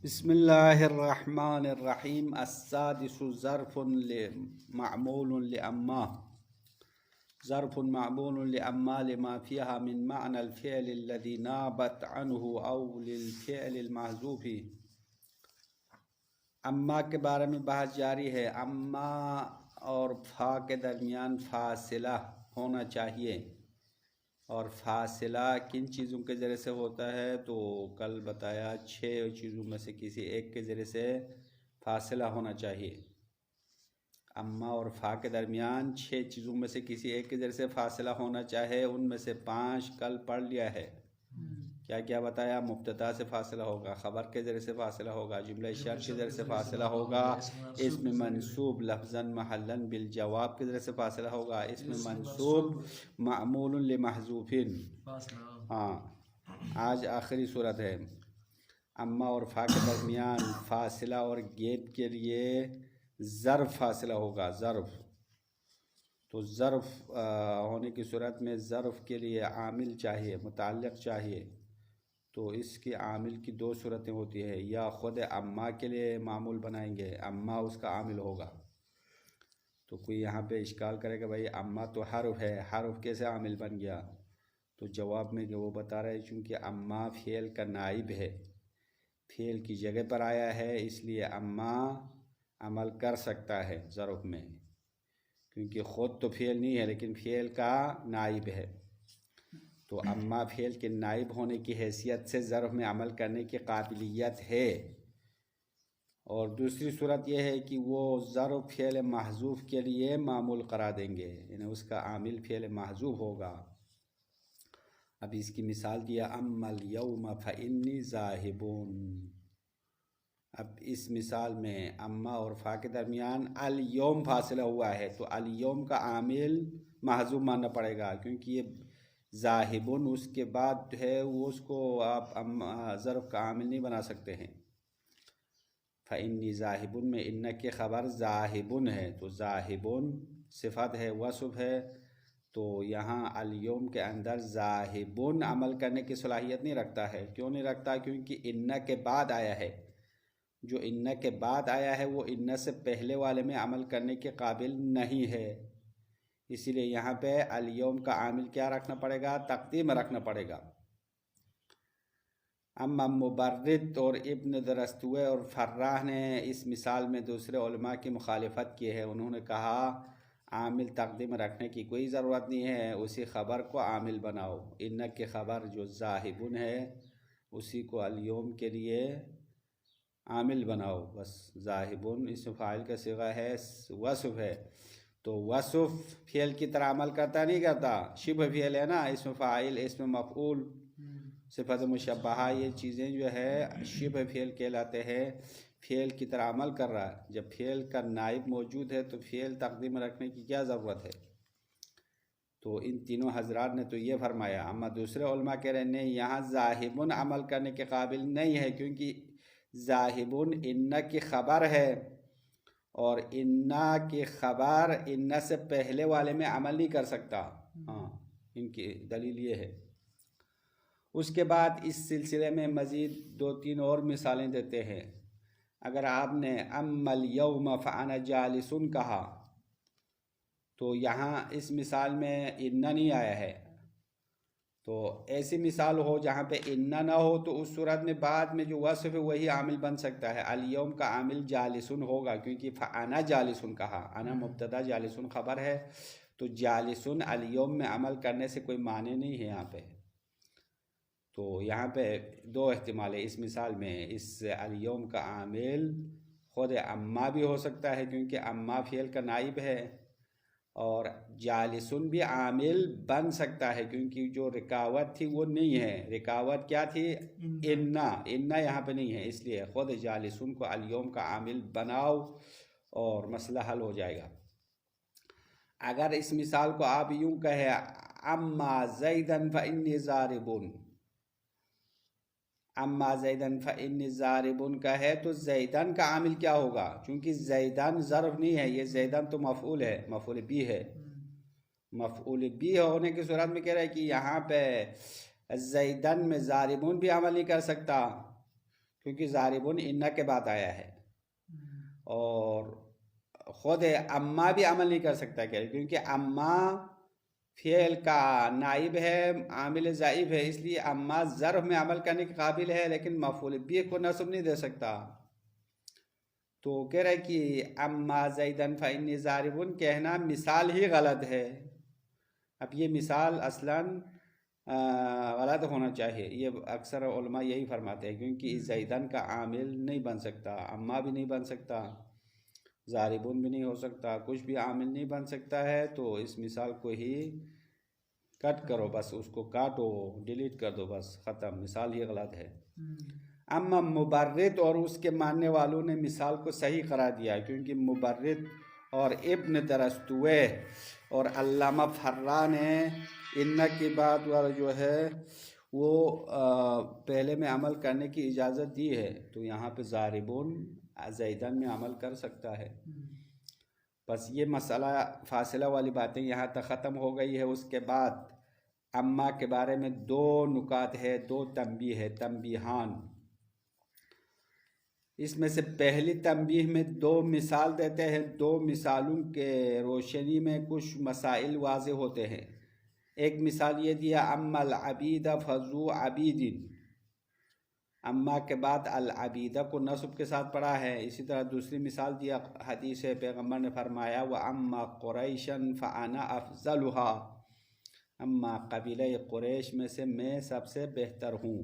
بسم الله الرحمن الرحيم. السادس ظرف معمول لأما. ظرف معمول لأما لما فيها من معنى الفعل الذي نابت عنه أو للفعل المحذوف. اما کے بارے میں بحث جاری ہے. اما اور فا کے درمیان فاصلہ ہونا چاہیے، اور فاصلہ کن چیزوں کے ذریعے سے ہوتا ہے تو کل بتایا 6 چیزوں میں سے کسی ایک کے ذریعے سے فاصلہ ہونا چاہیے. اما اور فا کے درمیان 6 چیزوں میں سے کسی ایک کے ذریعے سے فاصلہ ہونا چاہے. ان میں سے 5 کل پڑھ لیا ہے. کیا کیا بتایا؟ مبتدا سے فاصلہ ہوگا، خبر کے ذریعے سے فاصلہ ہوگا، جملہ شرط کے ذریعے سے فاصلہ ہوگا، اسم منصوب لفظاً محلاً بالجواب کے ذریعے سے فاصلہ ہوگا، اسم منصوب معمول لمحذوف. ہاں، آج آخری صورت ہے. اما اور فا کے درمیان فاصلہ اور گیپ کے لیے ظرف فاصلہ ہوگا. ظرف تو ظرف ہونے کی صورت میں ظرف کے لیے عامل چاہیے، متعلق چاہیے. تو اس کی عامل کی 2 صورتیں ہوتی ہے. یا خود اما کے لیے معمول بنائیں گے، اما اس کا عامل ہوگا. تو کوئی یہاں پہ اشکال کرے گا بھائی اما تو حرف ہے، حرف کیسے عامل بن گیا؟ تو جواب میں کہ وہ بتا رہے چونکہ اما فعل کا نائب ہے، فعل کی جگہ پر آیا ہے، اس لیے اما عمل کر سکتا ہے ظرف میں، کیونکہ خود تو فعل نہیں ہے لیکن فعل کا نائب ہے. تو اما فعل کے نائب ہونے کی حیثیت سے ظرف میں عمل کرنے کی قابلیت ہے. اور دوسری صورت یہ ہے کہ وہ ظرف فعل محذوف کے لیے معمول قرار دیں گے، یعنی اس کا عامل فعل محذوف ہوگا. اب اس کی مثال دیا، اما الیوم فانی ذاہبون. اب اس مثال میں اما اور فا کے درمیان الیوم فاصلہ ہوا ہے، تو الیوم کا عامل محذوف ماننا پڑے گا، کیونکہ یہ ذاہبون اس کے بعد جو ہے وہ اس کو آپ ظرف کا عامل نہیں بنا سکتے ہیں. فإنی ذاہبون میں ان کے خبر ذاہبون ہے، تو ذاہبون صفت ہے، وصف ہے. تو یہاں الیوم کے اندر ذاہبون عمل کرنے کی صلاحیت نہیں رکھتا ہے. کیوں نہیں رکھتا؟ کیونکہ ان کے بعد آیا ہے. جو ان کے بعد آیا ہے وہ ان سے پہلے والے میں عمل کرنے کے قابل نہیں ہے. اسی لیے یہاں پہ الیوم کا عامل کیا رکھنا پڑے گا؟ تقدیم رکھنا پڑے گا. اما مبرد اور ابن درستوے اور فراح نے اس مثال میں دوسرے علماء کی مخالفت کی ہے. انہوں نے کہا عامل تقدیم رکھنے کی کوئی ضرورت نہیں ہے، اسی خبر کو عامل بناؤ. ان کی خبر جو ذاہبون ہے اسی کو الیوم کے لیے عامل بناؤ بس. ذاہبون اسم فاعل کا صیغہ ہے، وصف ہے. تو وصف فعل کی طرح عمل کرتا نہیں کرتا، شبہ فعل ہے نا، اسم فاعل، اسم مفعول، صفت مشبہہ، یہ چیزیں جو ہے شبہ فعل کہلاتے ہیں. فعل کی طرح عمل کر رہا ہے. جب فعل کا نائب موجود ہے تو فعل تقدیم رکھنے کی کیا ضرورت ہے؟ تو ان تینوں حضرات نے تو یہ فرمایا. اما دوسرے علماء کہہ رہے ہیں یہاں ذاہبون عمل کرنے کے قابل نہیں ہے، کیونکہ ذاہبون ان کی خبر ہے، اور ان کی خبر ان سے پہلے والے میں عمل نہیں کر سکتا. ہاں، ان کی دلیل یہ ہے. اس کے بعد اس سلسلے میں مزید 2-3 اور مثالیں دیتے ہیں. اگر آپ نے اما الیوم فانا جالسون کہا تو یہاں اس مثال میں ان نہیں آیا ہے. تو ایسی مثال ہو جہاں پہ ان نہ ہو تو اس صورت میں بعد میں جو وصف ہے وہی عامل بن سکتا ہے. الیوم کا عامل جالسون ہوگا، کیونکہ فانا جالسون کہا، انا مبتدا جالسون خبر ہے، تو جالسون الیوم میں عمل کرنے سے کوئی معنی نہیں ہے یہاں پہ. تو یہاں پہ 2 احتمال ہے اس مثال میں. اس الیوم کا عامل خود اما بھی ہو سکتا ہے، کیونکہ اما فعل کا نائب ہے، اور جالسون بھی عامل بن سکتا ہے، کیونکہ جو رکاوٹ تھی وہ نہیں ہے. رکاوٹ کیا تھی؟ ان یہاں پہ نہیں ہے، اس لیے خود جالسون کو الیوم کا عامل بناؤ اور مسئلہ حل ہو جائے گا. اگر اس مثال کو آپ یوں کہے اما زیدن فانی ضاربون، اما زیدن فانی ضاربون کا ہے تو زیدن کا عامل کیا ہوگا؟ چونکہ زیدن ظرف نہیں ہے، یہ زیدن تو مفعول ہے، مفعول بھی ہے. مفعول بھی ہونے کی صورت میں کہہ رہا ہے کہ یہاں پہ زیدن میں ضاربون بھی عمل نہیں کر سکتا، کیونکہ ضاربون ان کے بعد آیا ہے، اور خود اما بھی عمل نہیں کر سکتا کیونکہ اما فعل کا نائب ہے، عامل ضعیف ہے، اس لیے اما ظرف میں عمل کرنے کے قابل ہے لیکن مفعول به کو نصب نہیں دے سکتا۔ تو کہہ رہے کہ اما زیدن فانی ضاربن کہنا مثال ہی غلط ہے۔ اب یہ مثال اصلاً غلط ہونا چاہیے، یہ اکثر علماء یہی فرماتے ہیں، کیونکہ زیدن کا عامل نہیں بن سکتا، اما بھی نہیں بن سکتا، ضاربون بھی نہیں ہو سکتا، کچھ بھی عامل نہیں بن سکتا ہے، تو اس مثال کو ہی کٹ کرو، بس اس کو کاٹو، ڈیلیٹ کر دو، بس ختم، مثال ہی غلط ہے۔ اما مبرد اور اس کے ماننے والوں نے مثال کو صحیح قرار دیا، کیونکہ مبرد اور ابن درستوے اور علامہ فرا نے ان کی بات والا جو ہے وہ پہلے میں عمل کرنے کی اجازت دی ہے، تو یہاں پہ ضاربون زیدن میں عمل کر سکتا ہے۔ بس یہ مسئلہ فاصلہ والی باتیں یہاں تک ختم ہو گئی ہے۔ اس کے بعد اما کے بارے میں دو نکات ہے، دو تنبیہ ہے، تنبیہان۔ اس میں سے پہلی تنبیہ میں دو مثال دیتے ہیں، دو مثالوں کے روشنی میں کچھ مسائل واضح ہوتے ہیں۔ ایک مثال یہ دیا اما العبید فذو عبید، اما کے بعد العبیدہ کو نصب کے ساتھ پڑھا ہے۔ اسی طرح دوسری مثال دیا، حدیث پیغمبر نے فرمایا وَأَمَّا قُرَيْشًا فَأَنَا أَفْضَلُهَا، اما قبیلہ قریش میں سے میں سب سے بہتر ہوں۔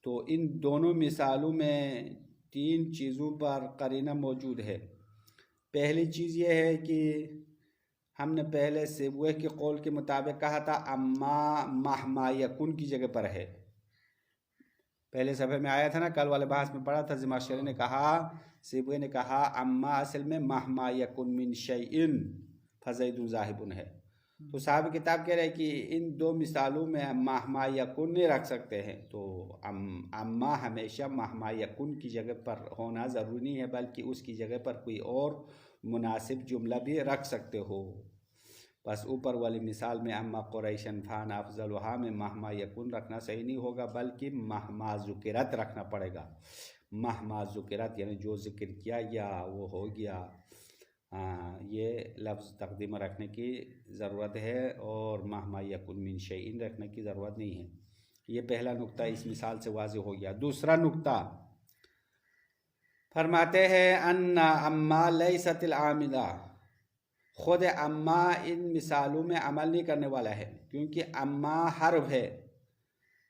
تو ان دونوں مثالوں میں تین چیزوں پر قرینہ موجود ہے۔ پہلی چیز یہ ہے کہ ہم نے پہلے سیبویہ کے قول کے مطابق کہا تھا اما مہما یکن کی جگہ پر ہے، پہلے صفحے میں آیا تھا نا، کل والے بحث میں پڑھا تھا، زمخشری نے کہا، سیبویہ نے کہا اما اصل میں مہما یکن من شیئن فزید ذاہب ہے۔ تو صاحب کتاب کہہ رہے کہ ان دو مثالوں میں مہما یکن نہیں رکھ سکتے ہیں، تو اما ہمیشہ مہما یکن کی جگہ پر ہونا ضروری نہیں ہے، بلکہ اس کی جگہ پر کوئی اور مناسب جملہ بھی رکھ سکتے ہو۔ بس اوپر والی مثال میں اما قریشن فانا افضلھا میں مہما یکن رکھنا صحیح نہیں ہوگا، بلکہ مہما ذکرت رکھنا پڑے گا۔ مہما ذکرت یعنی جو ذکر کیا گیا وہ ہو گیا، یہ لفظ تقدیم رکھنے کی ضرورت ہے، اور مہما یکن من شیئن رکھنے کی ضرورت نہیں ہے۔ یہ پہلا نقطہ اس مثال سے واضح ہو گیا۔ دوسرا نقطہ فرماتے ہیں ان اما لیست العاملہ، خود اما ان مثالوں میں عمل نہیں کرنے والا ہے، کیونکہ اما حرف ہے،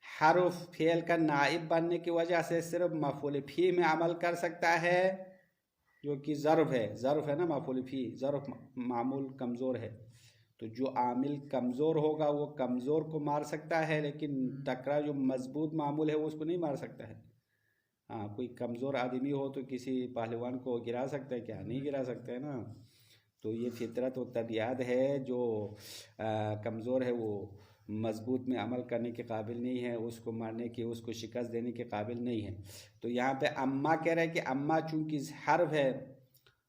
حرف فعل کا نائب بننے کی وجہ سے صرف مفعول فی میں عمل کر سکتا ہے، جو کہ ظرف ہے، ظرف ہے نا مفعول فی، ظرف معمول کمزور ہے، تو جو عامل کمزور ہوگا وہ کمزور کو مار سکتا ہے، لیکن ٹکرا جو مضبوط معمول ہے وہ اس کو نہیں مار سکتا ہے۔ ہاں، کوئی کمزور آدمی ہو تو کسی پہلوان کو گرا سکتا ہے کیا؟ نہیں گرا سکتا ہے نا۔ تو یہ فطرت و طبیعت ہے، جو کمزور ہے وہ مضبوط میں عمل کرنے کے قابل نہیں ہے، اس کو مارنے کی، اس کو شکست دینے کے قابل نہیں ہے۔ تو یہاں پہ اما کہہ رہے کہ اما چونکہ حرف ہے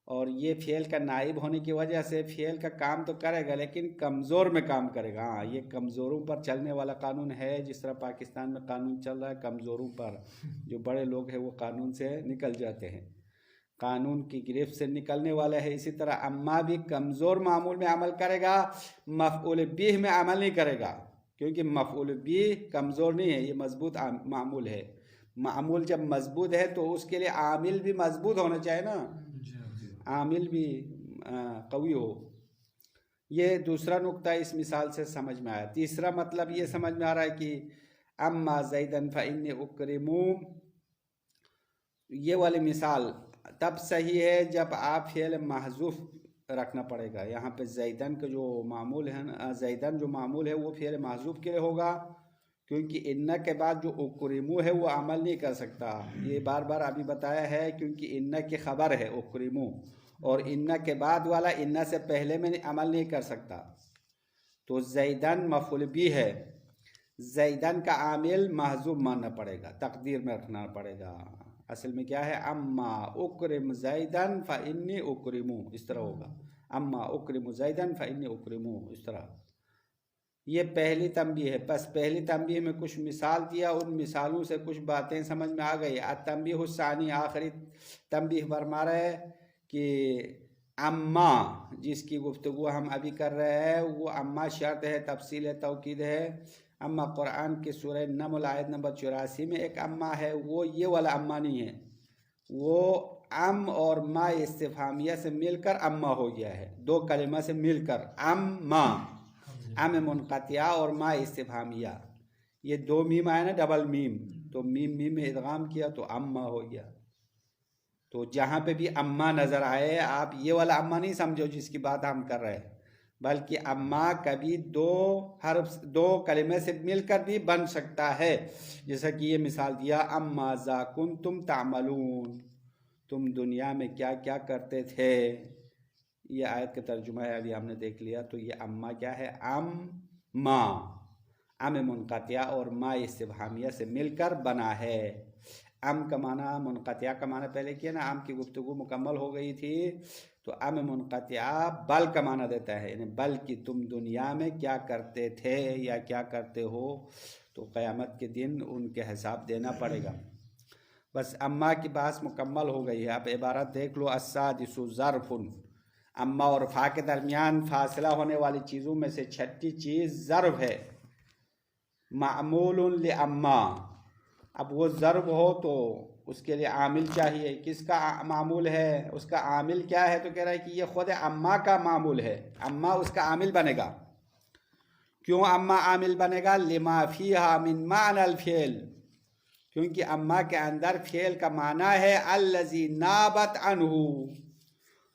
اور یہ فعل کا نائب ہونے کی وجہ سے فعل کا کام تو کرے گا لیکن کمزور میں کام کرے گا۔ ہاں، یہ کمزوروں پر چلنے والا قانون ہے، جس طرح پاکستان میں قانون چل رہا ہے کمزوروں پر، جو بڑے لوگ ہیں وہ قانون سے نکل جاتے ہیں، قانون کی گرفت سے نکلنے والے ہیں۔ اسی طرح اما بھی کمزور معمول میں عمل کرے گا، مفعول به میں عمل نہیں کرے گا، کیونکہ مفعول به کمزور نہیں ہے، یہ مضبوط معمول ہے۔ معمول جب مضبوط ہے تو اس کے لیے عامل بھی مضبوط ہونا چاہیے نا، عامل بھی قوی ہو۔ یہ دوسرا نقطہ اس مثال سے سمجھ میں آیا۔ تیسرا مطلب یہ سمجھ میں آ رہا ہے کہ اما زیدن فانی اکرمو، یہ والی مثال تب صحیح ہے جب آپ فعل محذوف رکھنا پڑے گا۔ یہاں پہ زیدن کا جو معمول ہے نا، زیدن جو معمول ہے وہ فعل محذوف کے لیے ہوگا، کیونکہ ان کے بعد جو اکرمو ہے وہ عمل نہیں کر سکتا۔ یہ بار بار ابھی بتایا ہے، کیونکہ ان کی خبر ہے اکرمو، اور ان کے بعد والا ان سے پہلے میں عمل نہیں کر سکتا۔ تو زیدن مفعول بھی ہے، زیدن کا عامل محذوف ماننا پڑے گا، تقدیر میں رکھنا پڑے گا۔ اصل میں کیا ہے، اما اکرم زیدن فانی اکرمو، اس طرح ہوگا، اما اکرم زیدن فانی اکرمو، اس طرح یہ پہلی تنبیہ ہے. بس پہلی تنبیہ میں کچھ مثال دیا، ان مثالوں سے کچھ باتیں سمجھ میں آ گئی. التنبیہ الثانی، آخری تنبیہ فرما رہے کہ اما جس کی گفتگو ہم ابھی کر رہے ہیں وہ اما شرط ہے، تفصیل توکید ہے. اما قرآن کے سورہ نمل آیت نمبر 84 میں ایک اما ہے، وہ یہ والا اما نہیں ہے، وہ ام اور ما استفہامیہ سے مل کر اما ہو گیا ہے. دو کلمہ سے مل کر اما، ام منقطعہ اور ما استفہامیہ، یہ دو میم آئے نا، ڈبل میم، تو میم میں ادغام کیا تو اما ہو گیا. تو جہاں پہ بھی اما نظر آئے آپ یہ والا اما نہیں سمجھو جس کی بات ہم کر رہے ہیں، بلکہ اما کبھی دو حرف دو کلمے سے مل کر بھی بن سکتا ہے. جیسا کہ یہ مثال دیا اما ذا کنتم تعملون، تم دنیا میں کیا کیا کرتے تھے. یہ آیت کا ترجمہ ہے، ابھی ہم نے دیکھ لیا. تو یہ اما کیا ہے؟ ما، ام منقطعہ اور ما استفہامیہ سے مل کر بنا ہے. ام کا معنی، منقطعہ کا معنی پہلے کیا نا، ام کی گفتگو مکمل ہو گئی تھی. تو ام منقطعہ بل کا معنی دیتا ہے، یعنی بل کہ تم دنیا میں کیا کرتے تھے یا کیا کرتے ہو. تو قیامت کے دن ان کے حساب دینا پڑے گا. بس اما کی بات مکمل ہو گئی ہے. اب عبارت دیکھ لو. السادس ظرف، اما اور فا کے درمیان فاصلہ ہونے والی چیزوں میں سے چھٹی چیز ظرف ہے. معمول لاما، اب وہ ضرب ہو تو اس کے لیے عامل چاہیے. کس کا معمول ہے؟ اس کا عامل کیا ہے؟ تو کہہ رہا ہے کہ یہ خود اما کا معمول ہے، اما اس کا عامل بنے گا. کیوں اما عامل بنے گا؟ لما فیہا من معنی الفعل، کیونکہ اما کے اندر فعل کا معنی ہے الذی نابت عنہ،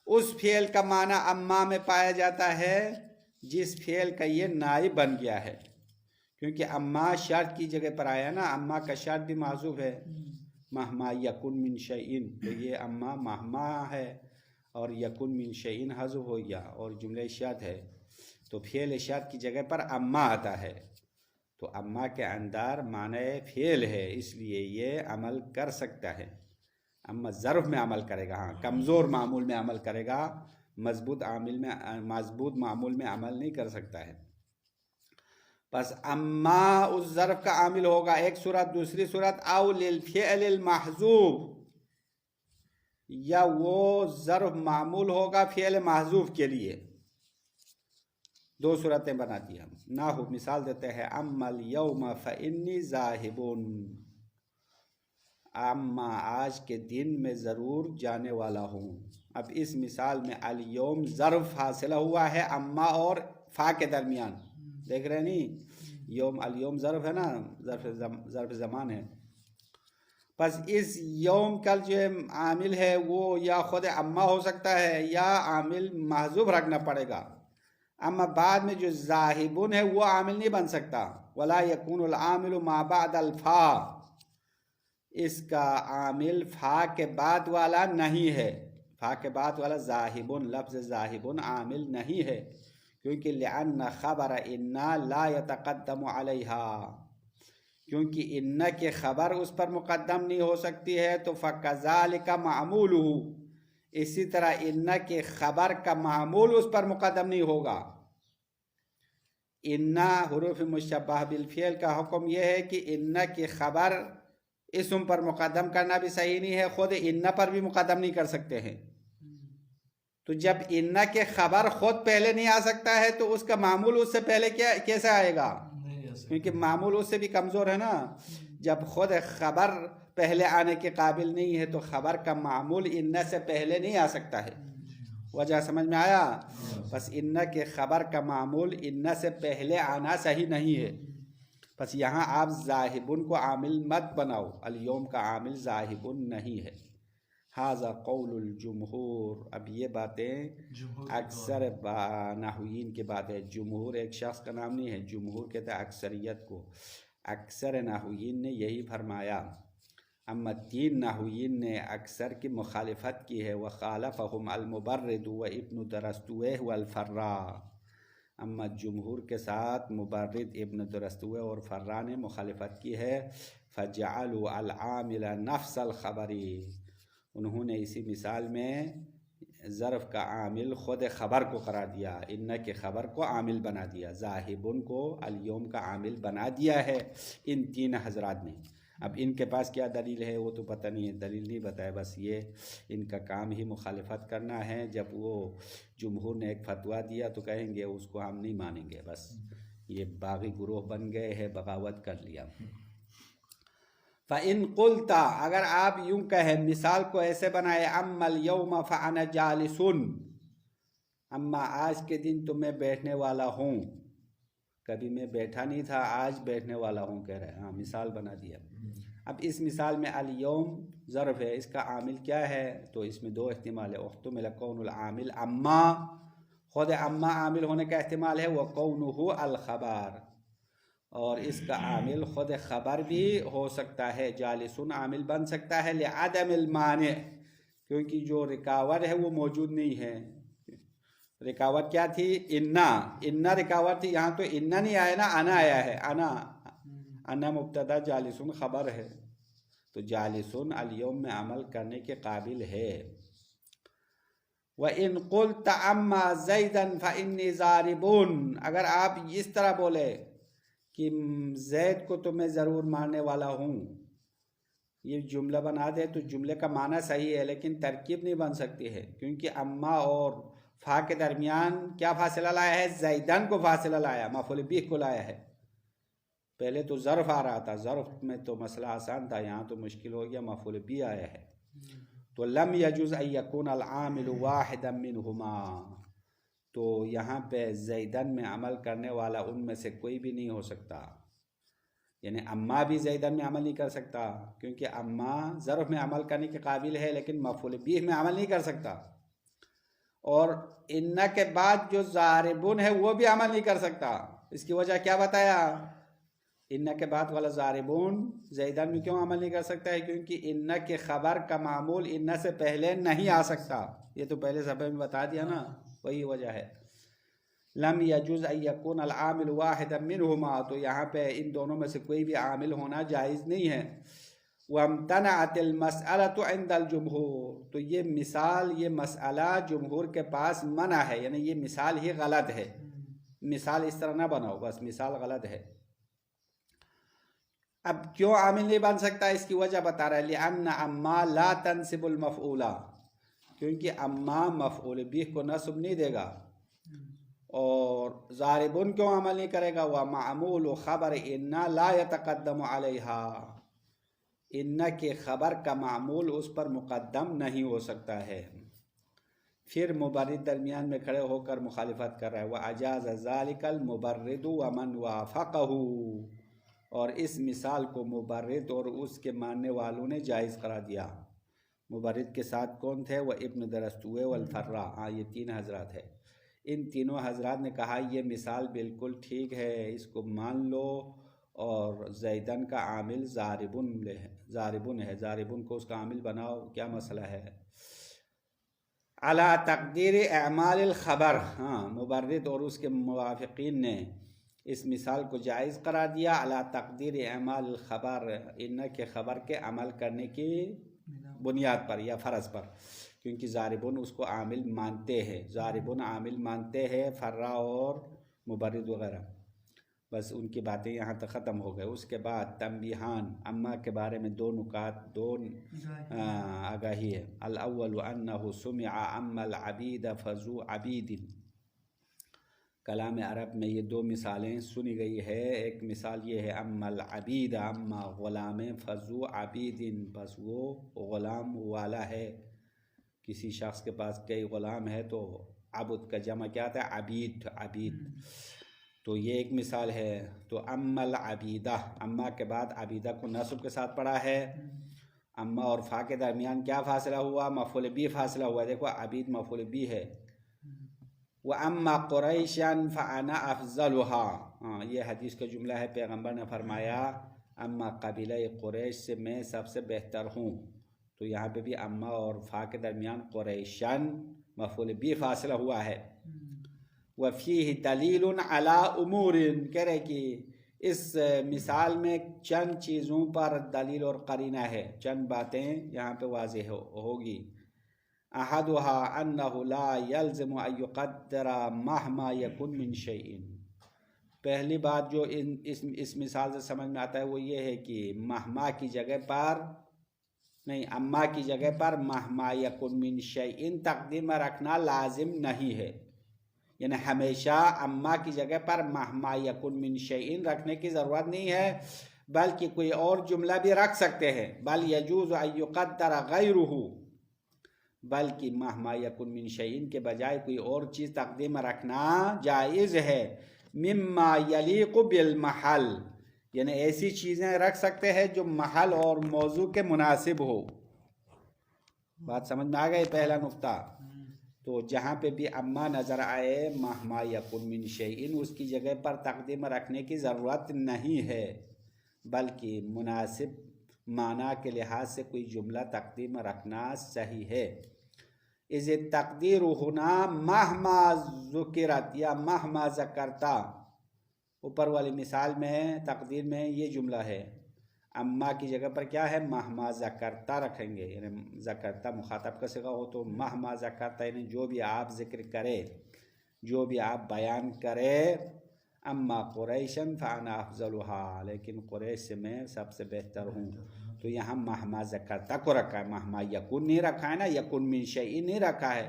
اس فعل کا معنی اما میں پایا جاتا ہے جس فعل کا یہ نائب بن گیا ہے. کیونکہ اما شرط کی جگہ پر آیا نا، اما کا شرط بھی محذوف ہے، مہما یکن من شیئن، تو یہ اما مہما ہے اور یکن من شیئن حذف ہو گیا اور جملہ شرط ہے، تو فعل شرط کی جگہ پر اما آتا ہے. تو اما کے اندر معنی فعل ہے، اس لیے یہ عمل کر سکتا ہے. اما ظرف میں عمل کرے گا، ہاں کمزور معمول میں عمل کرے گا، مضبوط معمول میں عمل نہیں کر سکتا ہے. بس اما اس ظرف کا عامل ہوگا، ایک صورت. دوسری صورت او للفعل المحذوف، یا وہ ظرف معمول ہوگا فعل محذوف کے لیے. دو صورتیں بناتی ہم. نحو مثال دیتے ہیں اما اليوم فانی ذاہب، اما آج کے دن میں ضرور جانے والا ہوں. اب اس مثال میں الیوم ظرف حاصلہ ہوا ہے اما اور فا کے درمیان، دیکھ رہے نہیں؟ یوم، الیوم ظرف ہے نا، ظرف زمان ہے. پس اس یوم کل جو عامل ہے وہ یا خود اما ہو سکتا ہے یا عامل محذوف رکھنا پڑے گا. اما بعد میں جو ذاہبون ہے وہ عامل نہیں بن سکتا. ولا یکون العامل ما بعد الفا، اس کا عامل فا کے بعد والا نہیں ہے. فا کے بعد والا ذاہبون، لفظ ذاہبون عامل نہیں ہے، کیونکہ لأن خبر انا لا يتقدم علیہا، کیونکہ ان کے خبر اس پر مقدم نہیں ہو سکتی ہے. تو فکذالک معمولہ، اسی طرح ان کے خبر کا معمول اس پر مقدم نہیں ہوگا. ان حروف مشبہ بالفعل کا حکم یہ ہے کہ ان کی خبر اسم پر مقدم کرنا بھی صحیح نہیں ہے، خود ان پر بھی مقدم نہیں کر سکتے ہیں. تو جب ان کے خبر خود پہلے نہیں آ سکتا ہے تو اس کا معمول اس سے پہلے کیسے آئے گا؟ کیونکہ معمول اس سے بھی کمزور ہے نا. جب خود خبر پہلے آنے کے قابل نہیں ہے تو خبر کا معمول ان سے پہلے نہیں آ سکتا ہے. وجہ سمجھ میں آیا؟ بس ان کے خبر کا معمول ان سے پہلے آنا صحیح نہیں ہے. بس یہاں آپ ذاہبن کو عامل مت بناؤ، الیوم کا عامل ذاہبن نہیں ہے. ھذا قول الجمہور، اب یہ باتیں اکثر نحویین کی بات ہے. جمہور ایک شخص کا نام نہیں ہے، جمہور کہتے ہیں اکثریت کو. اکثر نحویین نے یہی فرمایا. اما تین نحویین نے اکثر کی مخالفت کی ہے. وخالفہم المبرد و ابن درستوہ والفراء، اما جمہور کے ساتھ مبرد، ابن درستوہ اور فراء نے مخالفت کی ہے. فجعلوا العامل نفس الخبری، انہوں نے اسی مثال میں ظرف کا عامل خود خبر کو قرار دیا، ان کے خبر کو عامل بنا دیا، ذاہبن کو الیوم کا عامل بنا دیا ہے ان تین حضرات نے۔ اب ان کے پاس کیا دلیل ہے وہ تو پتہ نہیں ہے، دلیل نہیں بتایا، بس یہ ان کا کام ہی مخالفت کرنا ہے۔ جب وہ جمہور نے ایک فتویٰ دیا تو کہیں گے اس کو ہم نہیں مانیں گے، بس یہ باغی گروہ بن گئے ہیں، بغاوت کر لیا۔ فَإِن قُلْتَ اگر آپ یوں کہیں، مثال کو ایسے بنائے، اما اليوم فانا جالس، اما آج کے دن تو میں بیٹھنے والا ہوں، کبھی میں بیٹھا نہیں تھا، آج بیٹھنے والا ہوں کہہ رہے ہیں، مثال بنا دیا۔ اب اس مثال میں اليوم ظرف ہے، اس کا عامل کیا ہے؟ تو اس میں دو احتمال ہے، احتمل کون العامل اما، خود اما عامل ہونے کا احتمال ہے، وکونہ الخبر، اور اس کا عامل خود خبر بھی ہو سکتا ہے، جالسون عامل بن سکتا ہے، لعدم المانع، کیونکہ جو رکاوٹ ہے وہ موجود نہیں ہے۔ رکاوٹ کیا تھی؟ انا رکاوٹ تھی، یہاں تو انا نہیں آیا نا، انا آیا ہے، انا مبتدا، جالسون خبر ہے، تو جالسون الیوم میں عمل کرنے کے قابل ہے۔ وَإِن قُلْتَ أَمَّا زَيْدًا فَإِنِّي ضَارِبٌ، اگر آپ اس طرح بولے کہ زید کو تو میں ضرور مارنے والا ہوں، یہ جملہ بنا دے تو جملے کا معنی صحیح ہے، لیکن ترکیب نہیں بن سکتی ہے، کیونکہ اما اور فا کے درمیان کیا فاصلہ لایا ہے؟ زیدن کو فاصلہ لایا، مفعول بہ کو لایا ہے۔ پہلے تو ظرف آ رہا تھا، ظرف میں تو مسئلہ آسان تھا، یہاں تو مشکل ہو گیا، مفعول بہ آیا ہے۔ تو لم یجوز ان یکون العامل واحدا منہما، تو یہاں پہ زیدن میں عمل کرنے والا ان میں سے کوئی بھی نہیں ہو سکتا، یعنی اما بھی زیدن میں عمل نہیں کر سکتا، کیونکہ اما ظرف میں عمل کرنے کے قابل ہے لیکن مفعول بہ میں عمل نہیں کر سکتا، اور ان کے بعد جو ضاربون ہے وہ بھی عمل نہیں کر سکتا۔ اس کی وجہ کیا بتایا؟ ان کے بعد والا ضاربون زیدن میں کیوں عمل نہیں کر سکتا ہے؟ کیونکہ ان کے خبر کا معمول ان سے پہلے نہیں آ سکتا، یہ تو پہلے صفحے میں بتا دیا نا، وہی وجہ ہے۔ لم یجوز ان یکون العامل واحدا منہما، تو یہاں پہ ان دونوں میں سے کوئی بھی عامل ہونا جائز نہیں ہے۔ وامتنعت المسألة عند الجمہور، تو یہ مثال، یہ مسئلہ جمہور کے پاس منع ہے، یعنی یہ مثال ہی غلط ہے، مثال اس طرح نہ بناؤ، بس مثال غلط ہے۔ اب کیوں عامل نہیں بن سکتا؟ اس کی وجہ بتا رہا ہے، لأن اما لا تنصب المفعول، کیونکہ اما مفعول بہ کو نصب نہیں دے گا، اور ضاربن کیوں عمل نہیں کرے گا؟ ومعمول خبر ان لا يتقدم علیہا، ان کے خبر کا معمول اس پر مقدم نہیں ہو سکتا ہے۔ پھر مبرد درمیان میں کھڑے ہو کر مخالفت کر رہا ہے، وَأَجَازَ ذَلِكَ الْمُبَرِّدُ وَمَنْ وَافَقَهُ، اور اس مثال کو مبرد اور اس کے ماننے والوں نے جائز قرار دیا۔ مبرد کے ساتھ کون تھے؟ وہ ابن درستوے والفرا، ہاں یہ تین حضرات ہیں، ان تینوں حضرات نے کہا یہ مثال بالکل ٹھیک ہے، اس کو مان لو، اور زیدن کا عامل ضاربن ہے، ضاربن کو اس کا عامل بناؤ، کیا مسئلہ ہے؟ علی تقدیر اعمال الخبر، ہاں مبرد اور اس کے موافقین نے اس مثال کو جائز قرار دیا، علی تقدیر اعمال الخبر، ان کے خبر کے عمل کرنے کی بنیاد پر یا فرض پر، کیونکہ ضاربن اس کو عامل مانتے ہیں، ضاربن عامل مانتے ہیں، فرا اور مبرد وغیرہ، بس ان کی باتیں یہاں تک ختم ہو گئے۔ اس کے بعد تنبیہان، اما کے بارے میں دو نکات، دو آگاہی ہے۔ الاول انہ سمع اما العبید فذو عبید، کلام عرب میں یہ دو مثالیں سنی گئی ہے، ایک مثال یہ ہے اما العبید، اما غلام، فذو عبید، بس وہ غلام والا ہے، کسی شخص کے پاس کئی غلام ہے تو عبد کا جمع کیا تھا؟ عبید، عبید، تو یہ ایک مثال ہے۔ تو اما العبیدہ، اما کے بعد عبیدہ کو نصب کے ساتھ پڑھا ہے، اما اور فا کے درمیان کیا فاصلہ ہوا؟ مفعول بہ فاصلہ ہوا، دیکھو عبید مفعول بہ ہے۔ وَأَمَّا قُرَيْشًا فَأَنَا أَفْضَلُهَا، یہ حدیث کا جملہ ہے، پیغمبر نے فرمایا اما قبیلہ قریش سے میں سب سے بہتر ہوں، تو یہاں پہ بھی اما اور فا کے درمیان قریشن مفعول بہ فاصلہ ہوا ہے۔ وَفِيهِ دَلِيلٌ عَلَىٰ أُمُورٍ، کہہ رہے کہ اس مثال میں چند چیزوں پر دلیل اور قرینہ ہے، چند باتیں یہاں پہ واضح ہوگی۔ احدها انه لا يلزم ان يقدر مهما يكن من شيء. پہلی بات جو اس مثال سے سمجھ میں آتا ہے وہ یہ ہے کہ مہما کی جگہ پر نہیں، اما کی جگہ پر مہما یکن من شیئن تقدیر میں رکھنا لازم نہیں ہے. یعنی ہمیشہ اما کی جگہ پر مہما یکن من شیئن رکھنے کی ضرورت نہیں ہے، بلکہ کوئی اور جملہ بھی رکھ سکتے ہیں. بل یجوز ان یقدر غیرہ، بلکہ مہما یکن من شیئن کے بجائے کوئی اور چیز تقدیر میں رکھنا جائز ہے. مما یلیق بالمحل، یعنی ایسی چیزیں رکھ سکتے ہیں جو محل اور موضوع کے مناسب ہو. بات سمجھ میں آ گئی پہلا نقطہ. تو جہاں پہ بھی اما نظر آئے مہما یکن من شیئن، اس کی جگہ پر تقدیم رکھنے کی ضرورت نہیں ہے، بلکہ مناسب معنی کے لحاظ سے کوئی جملہ تقدیم رکھنا صحیح ہے. اذ التقدیر ہونا مہما ذکرت یا مہما ذکرتا، اوپر والی مثال میں تقدیر میں یہ جملہ ہے. اما کی جگہ پر کیا ہے؟ مہما ذکرتا رکھیں گے، یعنی ذکرتا مخاطب کا صیغہ ہو تو مہما ذکرتا، یعنی جو بھی آپ ذکر کرے، جو بھی آپ بیان کرے. اما قریشن فانا افضلها، لیکن قریش سے میں سب سے بہتر ہوں. تو یہاں مہما ذکرتا کو رکھا ہے، مہما یکن نہیں رکھا ہے نا، یکن من شیئن نہیں رکھا ہے،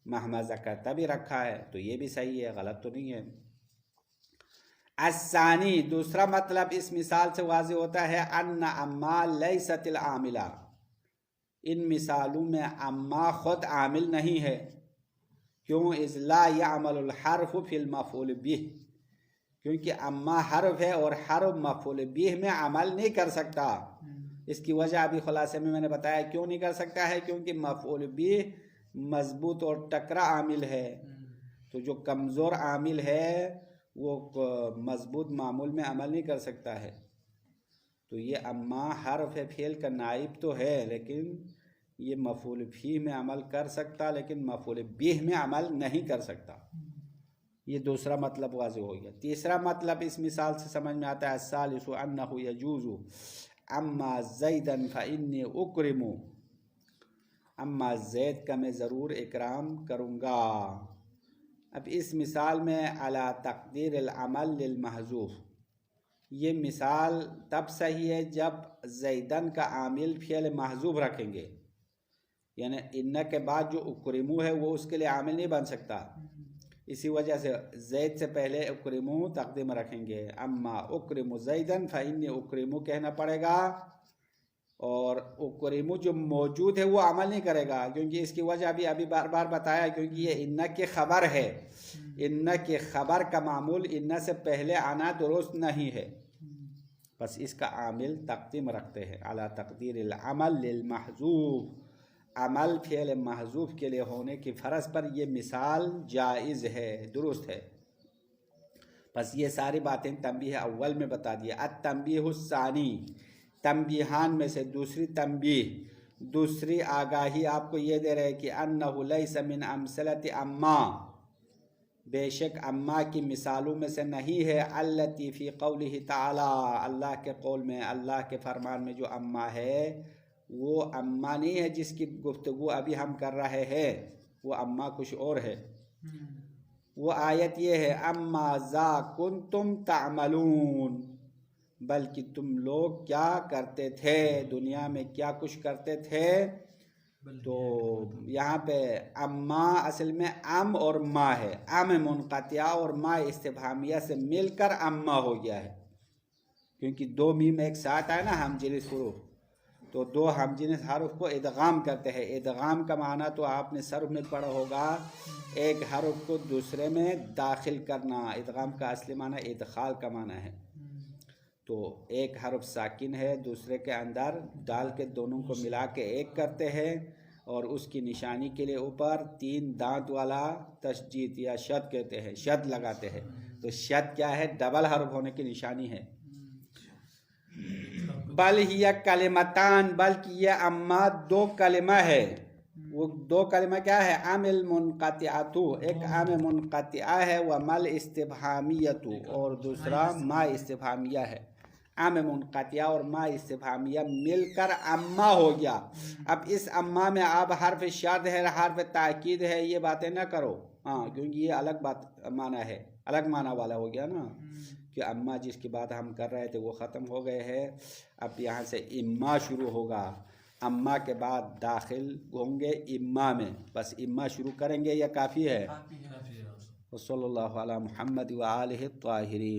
مہما ذکرتا بھی رکھا ہے. تو یہ بھی صحیح ہے، غلط تو نہیں ہے. الثانی، دوسرا مطلب اس مثال سے واضح ہوتا ہے ان اما لیست العاملہ، ان مثالوں میں اما خود عامل نہیں ہے. کیوں؟ اذ لا يعمل الحرف فی المفعول به، کیونکہ اما حرف ہے اور حرف مفعول به میں عمل نہیں کر سکتا. اس کی وجہ ابھی خلاصے میں نے بتایا کیوں نہیں کر سکتا ہے، کیونکہ مفعول به مضبوط اور تکرا عامل ہے. تو جو کمزور عامل ہے وہ مضبوط معمول میں عمل نہیں کر سکتا ہے. تو یہ اما حرف فعل کا نائب تو ہے، لیکن یہ مفعول فیہ میں عمل کر سکتا، لیکن مفعول به میں عمل نہیں کر سکتا. یہ دوسرا مطلب واضح ہو گیا. تیسرا مطلب اس مثال سے سمجھ میں آتا ہے الثالث انہ یجوز اما زیدا فانی اکرم، اما زید کا میں ضرور اکرام کروں گا. اب اس مثال میں علی تقدیر العمل للمحذوف، یہ مثال تب صحیح ہے جب زیدن کا عامل فعل محذوف رکھیں گے. یعنی ان کے بعد جو اکرمو ہے وہ اس کے لیے عامل نہیں بن سکتا، اسی وجہ سے زید سے پہلے اکرمو تقدیم رکھیں گے. اما اکرم زیدن فانی اکرمو کہنا پڑے گا، اور اکرمو جو موجود ہے وہ عمل نہیں کرے گا، کیونکہ اس کی وجہ ابھی بار بار بتایا، کیونکہ یہ ان کی خبر ہے. ان کی خبر کا معمول ان سے پہلے آنا درست نہیں ہے، بس اس کا عامل تقدیم رکھتے ہیں. اعلیٰ تقدیر العمل للمحذوف، عمل فعل محذوف کے لیے ہونے کی فرض پر یہ مثال جائز ہے، درست ہے. بس یہ ساری باتیں تنبیہ اول میں بتا دیا. التنبیہ الثانی، تنبیہان میں سے دوسری تنبیہ، دوسری آگاہی آپ کو یہ دے رہے کہ انہ لیس من امثلۃ اما، بے شک اما کی مثالوں میں سے نہیں ہے. التی فی قولہ تعالی، اللہ کے قول میں، اللہ کے فرمان میں جو اما ہے وہ اما نہیں ہے جس کی گفتگو ابھی ہم کر رہے ہیں، وہ اما کچھ اور ہے. وہ آیت یہ ہے اما ذا کنتم تعملون، بلکہ تم لوگ کیا کرتے تھے، دنیا میں کیا کچھ کرتے تھے. تو یہاں پہ اما اصل میں ام اور ما ہے، ام منقطعہ اور ما استفہامیہ سے مل کر اما ہو گیا ہے، کیونکہ دو میم ایک ساتھ آئے نا ہم جنس حروف، تو دو ہم جنس حرف کو ادغام کرتے ہیں. ادغام کا معنی تو آپ نے صرف میں پڑھا ہوگا، ایک حرف کو دوسرے میں داخل کرنا. ادغام کا اصلی معنی ادخال کا معنی ہے. تو ایک حرف ساکن ہے دوسرے کے اندر ڈال کے دونوں کو ملا کے ایک کرتے ہیں، اور اس کی نشانی کے لیے اوپر 3 دانت والا تشدید یا شد کہتے ہیں، شد لگاتے ہیں. تو شد کیا ہے؟ ڈبل حرف ہونے کی نشانی ہے. بل ہی کلمتان، بلکہ یہ اما 2 کلمہ ہے. وہ 2 کلمہ کیا ہے؟ ام المنقطعۃ، ایک ام منقطعہ ہے، و مل استفہامیۃ، اور دوسرا ما استفہامیہ ہے. ام منقطعہ اور ما استفہامیہ مل کر اما ہو گیا. اب اس اما میں اب حرف شرط ہے، حرف تاکید ہے، یہ باتیں نہ کرو. ہاں کیونکہ یہ الگ بات معنی ہے، الگ معنی والا ہو گیا نا، کہ اما جس کی بات ہم کر رہے تھے وہ ختم ہو گئے ہیں. اب یہاں سے اما شروع ہوگا، اما کے بعد داخل ہوں گے اما میں. بس اما شروع کریں گے یا کافی ہے؟ صلی اللہ علی محمد و آلہ الطاہرین.